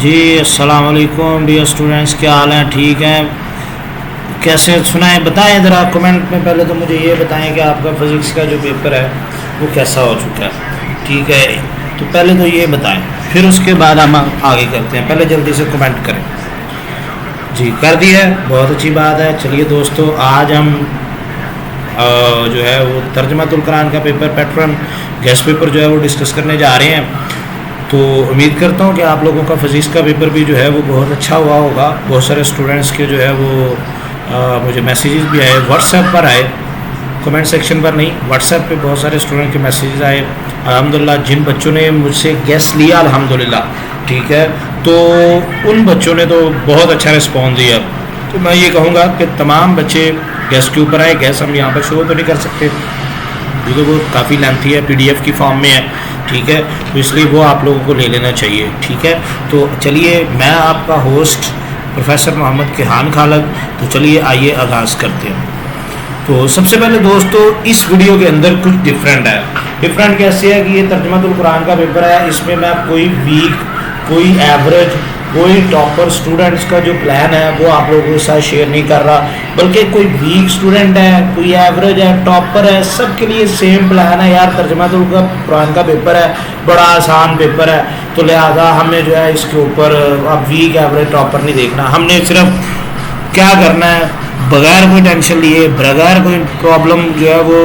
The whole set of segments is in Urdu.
جی السلام علیکم ڈیئر اسٹوڈنٹس، کیا حال ہیں؟ ٹھیک ہیں؟ کیسے سنائیں، بتائیں ذرا کمنٹ میں. پہلے تو مجھے یہ بتائیں کہ آپ کا فزکس کا جو پیپر ہے وہ کیسا ہو چکا ہے. ٹھیک ہے، تو پہلے تو یہ بتائیں، پھر اس کے بعد ہم آگے کرتے ہیں. پہلے جلدی سے کمنٹ کریں. جی کر دیا ہے، بہت اچھی بات ہے. چلیے دوستو، آج ہم جو ہے وہ ترجمۃ القرآن کا پیپر پیٹرن گیسٹ پیپر جو ہے وہ ڈسکس کرنے جا رہے ہیں. تو امید کرتا ہوں کہ آپ لوگوں کا فزکس کا پیپر بھی جو ہے وہ بہت اچھا ہوا ہوگا. بہت سارے اسٹوڈنٹس کے جو ہے وہ مجھے میسیجز بھی آئے، واٹس ایپ پر آئے، کمنٹ سیکشن پر نہیں، واٹس ایپ پہ بہت سارے اسٹوڈنٹ کے میسیجز آئے. الحمدللہ جن بچوں نے مجھ سے گیس لیا الحمدللہ، ٹھیک ہے، تو ان بچوں نے تو بہت اچھا رسپانس دیا. تو میں یہ کہوں گا کہ تمام بچے گیس کے اوپر آئے. گیس ہم یہاں پر شروع تو نہیں کر سکتے کیونکہ وہ کافی لینتھی ہے، پی ڈی ایف کی فارم میں ہے، ٹھیک ہے، تو اس لیے وہ آپ لوگوں کو لے لینا چاہیے. ٹھیک ہے، تو چلیے میں آپ کا ہوسٹ پروفیسر محمد کیحان خالد. تو چلیے آئیے آغاز کرتے ہیں. تو سب سے پہلے دوستو، اس ویڈیو کے اندر کچھ ڈفرینٹ ہے. ڈفرینٹ کیسے ہے کہ یہ ترجمۃ القرآن کا پیپر ہے. اس میں میں کوئی ویک، کوئی ایوریج، کوئی ٹاپر اسٹوڈنٹس کا جو پلان ہے وہ آپ لوگوں کے ساتھ شیئر نہیں کر رہا، بلکہ کوئی ویک اسٹوڈنٹ ہے، کوئی ایوریج ہے، ٹاپر ہے، سب کے لیے سیم پلان ہے. یار ترجمۃ القرآن کا پیپر ہے، بڑا آسان پیپر ہے، تو لہٰذا ہمیں جو ہے اس کے اوپر اب ویک، ایوریج، ٹاپر نہیں دیکھنا. ہم نے صرف کیا کرنا ہے، بغیر کوئی ٹینشن لیے، بغیر کوئی پرابلم جو ہے وہ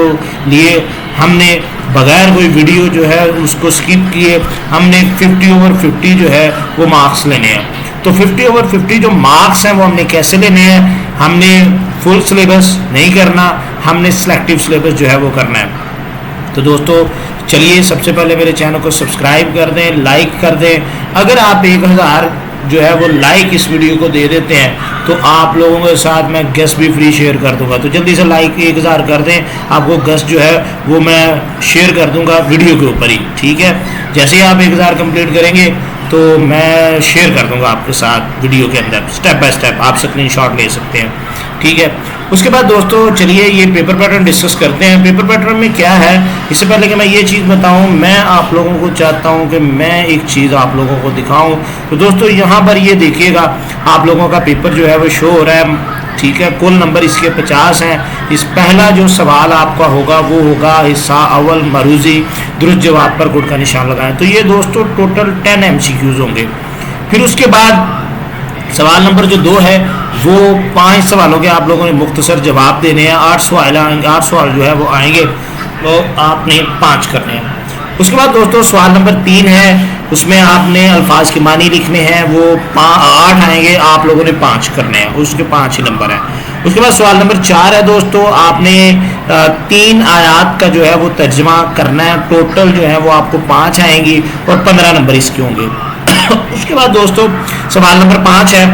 لیے، ہم نے بغیر کوئی ویڈیو جو ہے اس کو سکپ کیے، ہم نے 50/50 جو ہے وہ مارکس لینے ہیں. تو 50/50 جو مارکس ہیں وہ ہم نے کیسے لینے ہیں؟ ہم نے فل سلیبس نہیں کرنا، ہم نے سلیکٹیو سلیبس جو ہے وہ کرنا ہے. تو دوستو چلیے سب سے پہلے میرے چینل کو سبسکرائب کر دیں، لائک کر دیں. اگر آپ 1000 جو ہے وہ لائک اس ویڈیو کو دے دیتے ہیں تو آپ لوگوں کے ساتھ میں گیسٹ بھی فری شیئر کر دوں گا. تو جلدی سے لائک 1000 کر دیں، آپ کو گیسٹ جو ہے وہ میں شیئر کر دوں گا ویڈیو کے اوپر ہی. ٹھیک ہے، جیسے ہی آپ 1000 کمپلیٹ کریں گے تو میں شیئر کر دوں گا آپ کے ساتھ ویڈیو کے اندر سٹیپ بائی سٹیپ. آپ اسکرین شاٹ لے سکتے ہیں. ٹھیک ہے، اس کے بعد دوستو چلیے یہ پیپر پیٹرن ڈسکس کرتے ہیں. پیپر پیٹرن میں کیا ہے، اس سے پہلے کہ میں یہ چیز بتاؤں، میں آپ لوگوں کو چاہتا ہوں کہ میں ایک چیز آپ لوگوں کو دکھاؤں. تو دوستو یہاں پر یہ دیکھیے گا، آپ لوگوں کا پیپر جو ہے وہ شو ہو رہا ہے. ٹھیک ہے، کل نمبر اس کے 50 ہیں. اس پہلا جو سوال آپ کا ہوگا وہ ہوگا حصہ اول مروزی، درست جواب پر گڈ کا نشان لگائیں. تو یہ دوستو ٹوٹل 10 MCQs ہوں گے. پھر اس کے بعد سوال نمبر جو 2 ہے وہ 5 سوالوں کے آپ لوگوں نے مختصر جواب دینے ہیں. 8 سوال جو ہے وہ آئیں گے، تو آپ نے 5 کرنے ہیں. اس کے بعد دوستو سوال نمبر 3 ہے، اس میں آپ نے الفاظ کے معنی لکھنے ہیں، وہ 8 آئیں گے، آپ لوگوں نے 5 کرنے ہیں، اس کے 5 ہی نمبر ہیں. اس کے بعد سوال نمبر 4 ہے دوستو، آپ نے 3 آیات کا جو ہے وہ ترجمہ کرنا ہے. ٹوٹل جو ہے وہ آپ کو 5 آئیں گی اور 15 نمبر اس کے ہوں گے. اس کے بعد دوستو سوال نمبر 5 ہے،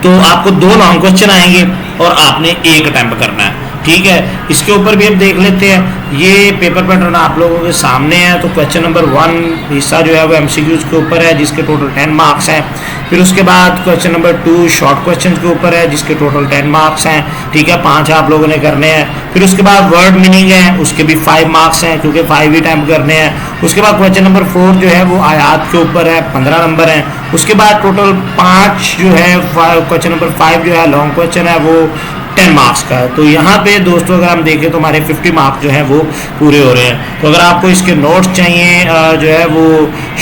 تو آپ کو 2 لانگ کوسچن آئیں گے اور آپ نے 1 اٹیمپٹ کرنا ہے. ٹھیک ہے، اس کے اوپر بھی ہم دیکھ لیتے ہیں. یہ پیپر پیٹرن آپ لوگوں کے سامنے ہے. تو کوسچن نمبر 1 حصہ جو ہے وہ MCQs کے اوپر ہے، جس کے ٹوٹل 10 مارکس ہیں. پھر اس کے بعد کوسچن نمبر 2 شارٹ کوسچن کے اوپر ہے، جس کے ٹوٹل 10 مارکس ہیں. ٹھیک ہے، 5 آپ لوگوں نے کرنے ہیں. پھر اس کے بعد ورڈ میننگ ہے، اس کے بھی 5 مارکس ہیں کیونکہ 5 ہی اٹیمپٹ کرنے ہیں. اس کے بعد کوسچن نمبر 4 جو ہے وہ آیات کے اوپر ہے، 15 نمبر ہیں. اس کے بعد ٹوٹل 5 جو ہے کوسچن نمبر 5 جو ہے لانگ کوسچن ہے، وہ 10 مارکس کا ہے. تو یہاں پہ دوستوں اگر ہم دیکھیں تو ہمارے 50 مارکس جو ہیں وہ پورے ہو رہے ہیں. تو اگر آپ کو اس کے نوٹس چاہیے، جو ہے وہ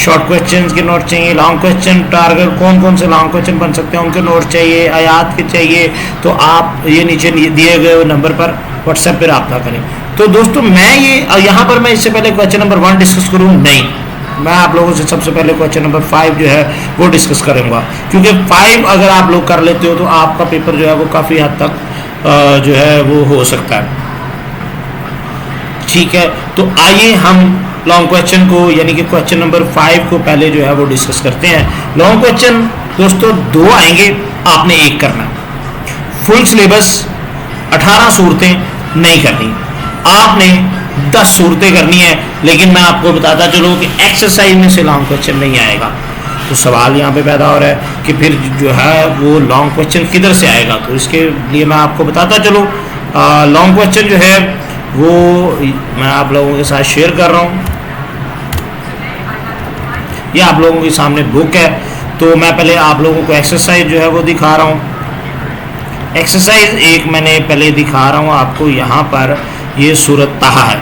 شارٹ کوسچنز کے نوٹس چاہیے، لانگ کوسچن ٹارگٹ کون سے لانگ کوسچن بن سکتے ہیں ان کے نوٹس چاہیے، آیات کے چاہیے، تو آپ یہ نیچے دیے گئے نمبر پر واٹس ایپ پہ رابطہ کریں. تو دوستوں میں یہ یہاں پر میں اس سے پہلے کوسچن نمبر 1 ڈسکس کروں نہیں، میں آپ لوگوں سے سب سے پہلے کوسچن نمبر 5 جو ہے وہ ڈسکس کروں گا، کیونکہ 5 اگر آپ لوگ کر لیتے ہو تو آپ کا پیپر جو ہے وہ کافی حد تک جو ہے وہ ہو سکتا ہے. ٹھیک ہے، تو آئیے ہم لانگ کوسچن کو یعنی کہ کوسچن نمبر 5 کو پہلے جو ہے وہ ڈسکس کرتے ہیں. لانگ کوسچن دوستو 2 آئیں گے، آپ نے 1 کرنا. فل سلیبس 18 صورتیں نہیں کرنی، آپ نے 10 صورتیں کرنی ہیں. لیکن میں آپ کو بتاتا چلوں کہ ایکسرسائز میں سے لانگ کوسچن نہیں آئے گا. تو سوال یہاں پہ پیدا ہو رہا ہے کہ پھر جو ہے وہ لانگ کوسچن کدھر سے آئے گا. تو اس کے لیے میں آپ کو بتاتا چلوں لانگ کوسچن جو ہے وہ میں آپ لوگوں کے ساتھ شیئر کر رہا ہوں. یہ آپ لوگوں کے سامنے بک ہے. تو میں پہلے آپ لوگوں کو ایکسرسائز جو ہے وہ دکھا رہا ہوں. ایکسرسائز ایک میں نے پہلے دکھا رہا ہوں آپ کو. یہاں پر یہ سورۃ طٰہٰ ہے,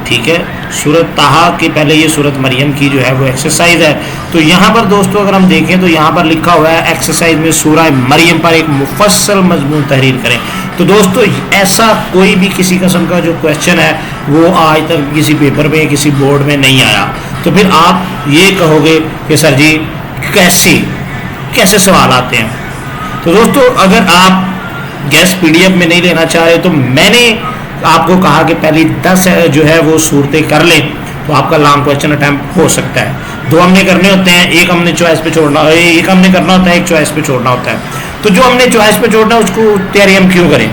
ٹھیک ہے, سورۃ طٰہٰ کی پہلے یہ سورۃ مریم کی جو ہے وہ ایکسرسائز ہے. تو یہاں پر دوستو اگر ہم دیکھیں تو یہاں پر لکھا ہوا ہے ایکسرسائز میں سورہ مریم پر ایک مفصل مضمون تحریر کریں. تو دوستو ایسا کوئی بھی کسی قسم کا جو کویشچن ہے وہ آج تک کسی پیپر میں کسی بورڈ میں نہیں آیا. تو پھر آپ یہ کہو گے کہ سر جی کیسے سوال آتے ہیں. تو دوستو اگر آپ گیس پی ڈی ایف میں نہیں لینا چاہ رہے تو میں نے آپ کو کہا کہ پہلی 10 جو ہے وہ صورتیں کر لیں تو آپ کا لانگ کویشچن اٹیمپٹ ہو سکتا ہے. 2 ہم نے کرنے ہوتے ہیں, ایک ہم نے چوائس پہ چھوڑنا, ایک ہم نے کرنا ہوتا ہے, ایک چوائس پہ چھوڑنا ہوتا ہے. تو جو ہم نے چوائس پہ چھوڑنا ہے اس کو تیاری ہم کیوں کریں,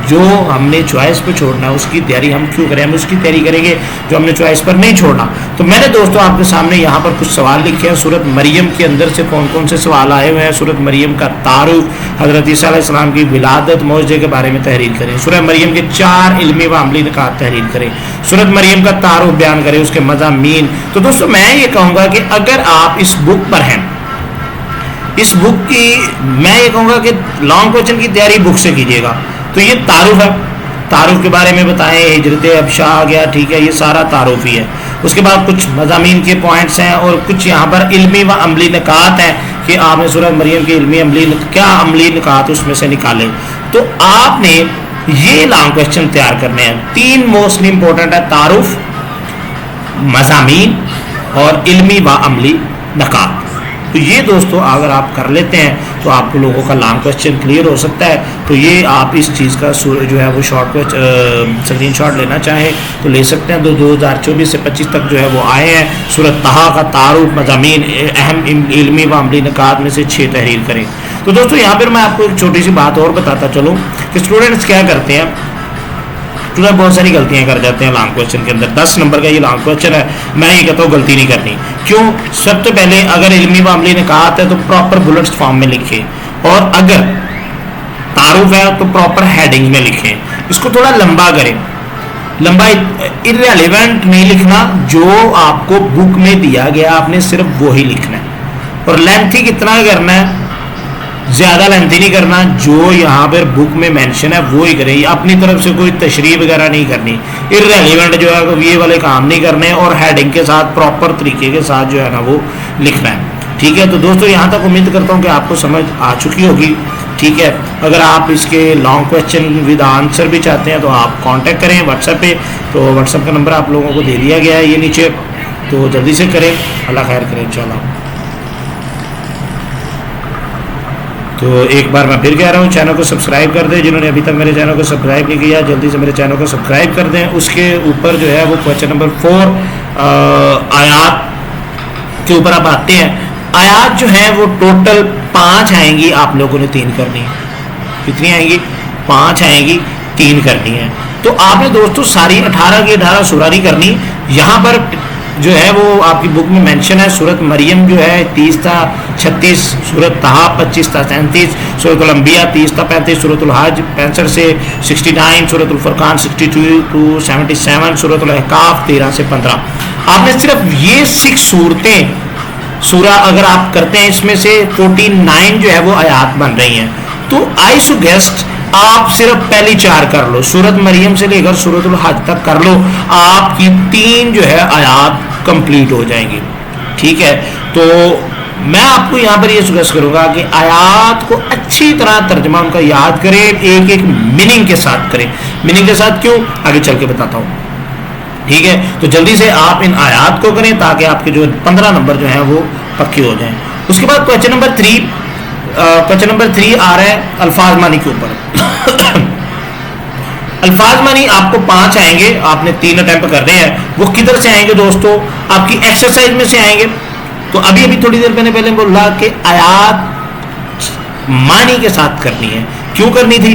جو ہم نے چوائس پہ چھوڑنا ہے اس کی تیاری ہم کیوں کریں, ہم اس کی تیاری کریں گے جو ہم نے چوائس پر نہیں چھوڑنا. تو میں نے دوستوں آپ کے سامنے یہاں پر کچھ سوال لکھے ہیں. سورۃ مریم کے اندر سے کون کون سے سوال آئے ہوئے ہیں. سورۃ مریم کا تعارف, حضرت عیسیٰ علیہ السلام کی ولادت, معجزے کے بارے میں تحریر کریں. سورۃ مریم کے 4 علمی و عملی نکات تحریر کریں. سورۃ مریم کا تعارف بیان کریں, اس کے مضامین. تو دوستوں میں یہ کہوں گا کہ اگر آپ اس بک پر ہیں, اس بک کی میں یہ کہوں گا کہ لانگ کویشچن کی تیاری بک سے کیجیے گا. تو یہ تعارف ہے, تعارف کے بارے میں بتائیں, ہجرت ابشا آ گیا, ٹھیک ہے, یہ سارا تعارف ہی ہے. اس کے بعد کچھ مضامین کے پوائنٹس ہیں اور کچھ یہاں پر علمی و عملی نکات ہیں کہ آپ نے سورۃ مریم کے علمی عملی نکات اس میں سے نکالے. تو آپ نے یہ لانگ کویشچن تیار کرنے ہیں. 3 موسٹلی امپورٹنٹ ہے, تعارف, مضامین اور علمی و عملی نکات. تو یہ دوستو اگر آپ کر لیتے ہیں تو آپ کو لوگوں کا لانگ کویشچن کلیئر ہو سکتا ہے. تو یہ آپ اس چیز کا جو ہے وہ اسکرین شاٹ لینا چاہیں تو لے سکتے ہیں. 2024 سے 25 تک جو ہے وہ آئے ہیں. سورۃ طٰہٰ کا تعارف, مضامین, اہم علمی و عملی نکات میں سے 6 تحریر کریں. تو دوستو یہاں پر میں آپ کو ایک چھوٹی سی بات اور بتاتا چلوں کہ اسٹوڈنٹس کیا کرتے ہیں. اسٹوڈنٹ بہت ساری غلطیاں کر جاتے ہیں لانگ کویشچن کے اندر. 10 نمبر کا یہ لانگ کویشچن ہے, میں یہ کہتا ہوں غلطی نہیں کرنی. کیوں؟ سب سے پہلے اگر علمی و عملی نکات ہے تو پراپر بلٹس فارم میں لکھیں, اور اگر تعارف ہے تو پراپر ہیڈنگ میں لکھیں. اس کو تھوڑا لمبا کریں, لمبا irrelevant نہیں لکھنا. جو آپ کو بک میں دیا گیا آپ نے صرف وہی لکھنا ہے, اور لینتھی کتنا کرنا ہے, زیادہ لینتھی نہیں کرنا. جو یہاں پر بک میں مینشن ہے وہی کریں, اپنی طرف سے کوئی تشریح وغیرہ نہیں کرنی. irrelevant جو ہے یہ والے کام نہیں کرنے, اور ہیڈنگ کے ساتھ پراپر طریقے کے ساتھ جو ہے نا وہ لکھنا ہے, ٹھیک ہے. تو دوستو یہاں تک امید کرتا ہوں کہ آپ کو سمجھ آ چکی ہوگی, ٹھیک ہے. اگر آپ اس کے لانگ کویشچن ود آنسر بھی چاہتے ہیں تو آپ کانٹیکٹ کریں واٹس ایپ پہ. تو واٹس ایپ کا نمبر آپ لوگوں کو دے دیا گیا ہے یہ نیچے, تو جلدی سے کریں. اللہ خیر کرے انشاءاللہ. تو ایک بار میں پھر کہہ رہا ہوں, چینل کو سبسکرائب کر دیں. جنہوں نے ابھی تک میرے چینل کو سبسکرائب نہیں کیا جلدی سے میرے چینل کو سبسکرائب کر دیں. اس کے اوپر جو ہے وہ کویشچن نمبر 4 آیات کے اوپر آپ آتے ہیں. آیات جو ہیں وہ ٹوٹل 5 آئیں گی, آپ لوگوں نے 3 کرنی ہے. کتنی آئیں گی؟ 5 آئیں گی, 3 کرنی ہے. تو آپ نے دوستو ساری 18 کی 18 سورہ نہیں کرنی. یہاں پر جو ہے وہ آپ کی بک میں مینشن ہے. سورۃ مریم جو ہے 30 تا 36, سورۃ طٰہٰ 25 تا 37, سورۃ الانبیاء 30 تا 35, سورۃ الحج 65 سے 69, سورۃ الفرقان 62 to 77, سورۃ الاحقاف 13 سے 15. آپ نے صرف یہ 6 صورتیں سورہ اگر آپ کرتے ہیں اس میں سے 49 جو ہے وہ آیات بن رہی ہیں. تو آئی سجیسٹ آپ صرف پہلی 4 کر لو, سورۃ مریم سے لے کر سورۃ الحج تک کر لو, آپ کی 3 جو ہے آیات کمپلیٹ ہو جائیں گی, ٹھیک ہے. تو میں آپ کو یہاں پر یہ سجیسٹ کروں گا کہ آیات کو اچھی طرح ترجمہ ان کا یاد کریں, ایک ایک میننگ کے ساتھ کریں. میننگ کے ساتھ کیوں آگے چل کے بتاتا ہوں, ٹھیک ہے. تو جلدی سے آپ ان آیات کو کریں تاکہ آپ کے جو 15 نمبر جو ہیں وہ پکے ہو جائیں. اس کے بعد کویشچن نمبر 3 آ رہا ہے الفاظ معنی کے اوپر. الفاظ معنی آپ کو 5 آئیں گے, آپ نے 3 اٹیمپٹ کر رہے ہیں. وہ کدھر سے آئیں گے دوستو؟ آپ کی ایکسرسائز میں سے آئیں گے. تو ابھی تھوڑی دیر پہلے بولا کہ آیات معنی کے ساتھ کرنی ہے. کیوں کرنی تھی؟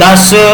10